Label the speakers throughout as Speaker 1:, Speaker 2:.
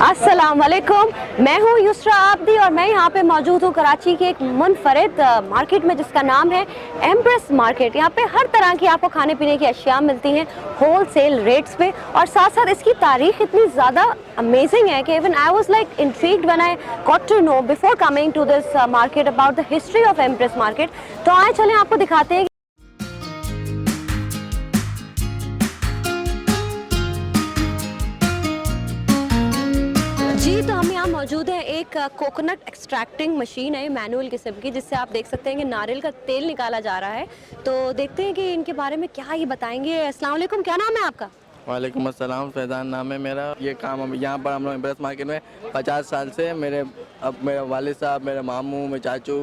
Speaker 1: अस्सलाम वालेकुम, मैं हूँ युसरा आबदी और मैं यहाँ पे मौजूद हूँ कराची के एक मुनफरिद मार्केट में जिसका नाम है एम्प्रेस मार्केट। यहाँ पे हर तरह की आपको खाने पीने की अशिया मिलती हैं होल सेल रेट्स पे, और साथ साथ इसकी तारीख इतनी ज़्यादा अमेजिंग है कि even I was like intrigued when I got to know before coming to this market about the history of Empress market. तो आए चलें आपको दिखाते हैं। जी, तो हम यहाँ मौजूद है, एक कोकोनट एक्सट्रैक्टिंग मशीन है मैनुअल किस्म की, जिससे आप देख सकते हैं कि नारियल का तेल निकाला जा रहा है। तो देखते हैं कि इनके बारे में क्या ये बताएंगे। अस्सलाम वालेकुम, क्या नाम है आपका?
Speaker 2: वालेकुम अस्सलाम, फैज़ान नाम है मेरा। ये काम हम यहाँ पर हम लोग एम्प्रेस मार्केट में 50 साल से मेरे वालिद साहब, मेरे मामू, मेरे चाचू,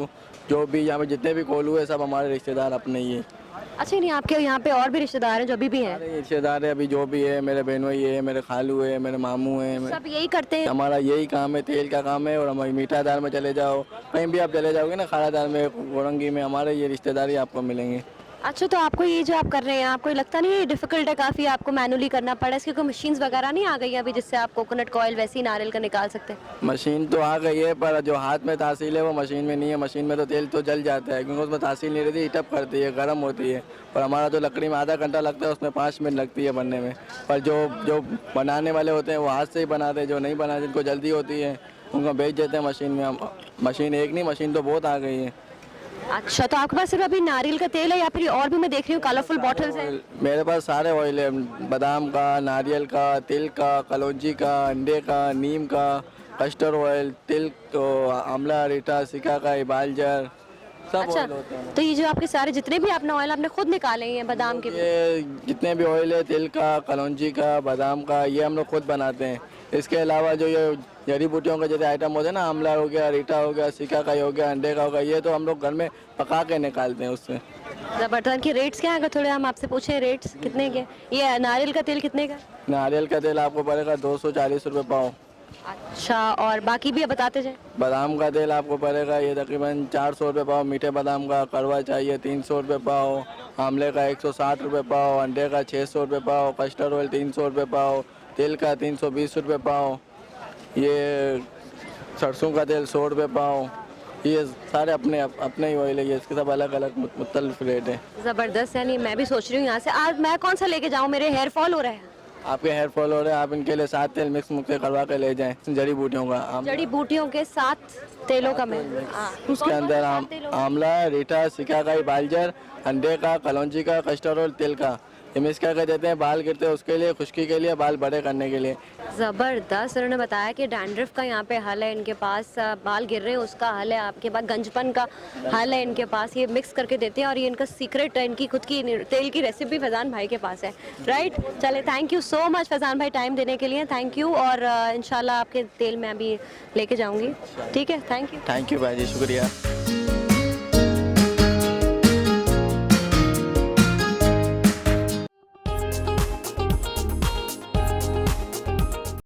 Speaker 2: जो भी यहाँ पे जितने भी कोल हुए सब हमारे रिश्तेदार अपने ही है।
Speaker 1: अच्छा, नहीं आपके यहाँ पे और भी रिश्तेदार हैं जो अभी भी हैं?
Speaker 2: हमारे रिश्तेदार है अभी जो भी है, मेरे बहनोई है, मेरे खालू है, मेरे मामू हैं।
Speaker 1: सब यही करते हैं?
Speaker 2: हमारा यही काम है, तेल का काम है। और हमारी मीठा दाल में चले जाओ, कहीं भी आप चले जाओगे ना, खारा दाल में, गोरंगी में, हमारे ये रिश्तेदार ही आपको मिलेंगे।
Speaker 1: अच्छा, तो आपको ये जो आप कर रहे हैं, आपको लगता नहीं है डिफिकल्ट है काफ़ी, आपको मैनुअली करना पड़ा इसकी कोई मशीन्स वगैरह नहीं आ गई है अभी जिससे आप कोकोनट ऑयल वैसे ही नारियल का निकाल सकते हैं?
Speaker 2: मशीन तो आ गई है, पर जो हाथ में तासील है वो मशीन में नहीं है। मशीन में तो तेल तो जल जाता है, क्योंकि उसमें तासील नहीं रहती, हीटअप करती है, गर्म होती है। और हमारा तो लकड़ी में आधा घंटा लगता है, उसमें 5 मिनट लगती है बनने में। पर जो बनाने वाले होते हैं वो हाथ से ही बनाते हैं, जो नहीं बनाते, जिनको जल्दी होती है उनको बेच देते हैं मशीन में। मशीन एक नहीं, मशीन तो बहुत आ गई है।
Speaker 1: अच्छा, तो आपके पास सिर्फ अभी नारियल का तेल है या फिर और भी मैं देख रही हूँ कलरफुल बॉटल्स हैं?
Speaker 2: मेरे पास सारे ऑयल है, बादाम का, नारियल का, तिल का, कलौंजी का, अंडे का, नीम का, कस्टर्ड ऑयल, तिल तो, आंवला, रीठा, सिका का, इबालजर, सब
Speaker 1: अच्छा,
Speaker 2: ऑयल होते हैं।
Speaker 1: तो ये जो आपके सारे जितने भी अपना ऑयल आपने खुद निकाले हैं बादाम के?
Speaker 2: ये जितने भी ऑयल है, तिल का, कलौंजी का, बादाम का, ये हम लोग खुद बनाते हैं। इसके अलावा जो ये जड़ी बूटियों के जैसे आइटम होते हैं ना, आंवला हो गया, रीठा हो गया, सिका का हो गया, अंडे का हो गया, ये तो हम लोग घर में पका के निकालते हैं उससे।
Speaker 1: जबरदस्त। के रेट्स क्या है, अगर थोड़े हम आपसे पूछें रेट्स कितने के? ये नारियल का तेल कितने का?
Speaker 2: नारियल का तेल आपको पड़ेगा 240 रुपये पाव।
Speaker 1: अच्छा, और बाकी भी बताते जाए।
Speaker 2: बादाम का तेल आपको पड़ेगा ये तकरीबन 400 रुपये पाव। मीठे बादाम का कड़वा चाहिए 300 रुपये पाव। आंवले का 160 रुपये पाव। अंडे का 600 रुपये पाव। कस्टर्ड ऑयल 300 रुपये पाव। तेल का 320 रुपये पाव। ये सरसों का तेल 100 रुपये पाव। ये सारे अपने अपने ही ऑयल है, ये इसके सब अलग अलग मुख्तलिफ रेट है।
Speaker 1: ज़बरदस्त। यानी मैं भी सोच रही हूँ यहाँ से आज मैं कौन सा लेके जाऊँ, मेरे हेयर फॉल हो रहा है।
Speaker 2: आपके हेयर फॉल हो रहे हैं, आप इनके लिए 7 तेल मिक्स मुक्स करवा के ले जाएं, जड़ी बूटियों का।
Speaker 1: जड़ी बूटियों के 7 तेलों का मैं
Speaker 2: उसके अंदर आंवला, रीठा, सिका का, बालजर, अंडे का, कलौंजी का, कस्टर्ड ऑयल, तिल का, ये मिक्स करके देते हैं। बाल गिरते हैं उसके लिए, खुश्की के लिए, बाल बड़े करने के लिए।
Speaker 1: ज़बरदस्त। उन्होंने बताया कि डैंड्रफ का यहाँ पे हल है इनके पास, बाल गिर रहे हैं उसका हल है आपके पास, गंजपन का हल है इनके पास, ये मिक्स करके देते हैं। और ये इनका सीक्रेट है, इनकी खुद की तेल की रेसिपी फैज़ान भाई के पास है, राइट। चले, thank you so much Faizan भाई टाइम देने के लिए, थैंक यू। और इंशाल्लाह आपके तेल मैं अभी लेके जाऊँगी, ठीक है। थैंक यू
Speaker 2: भाई जी, शुक्रिया।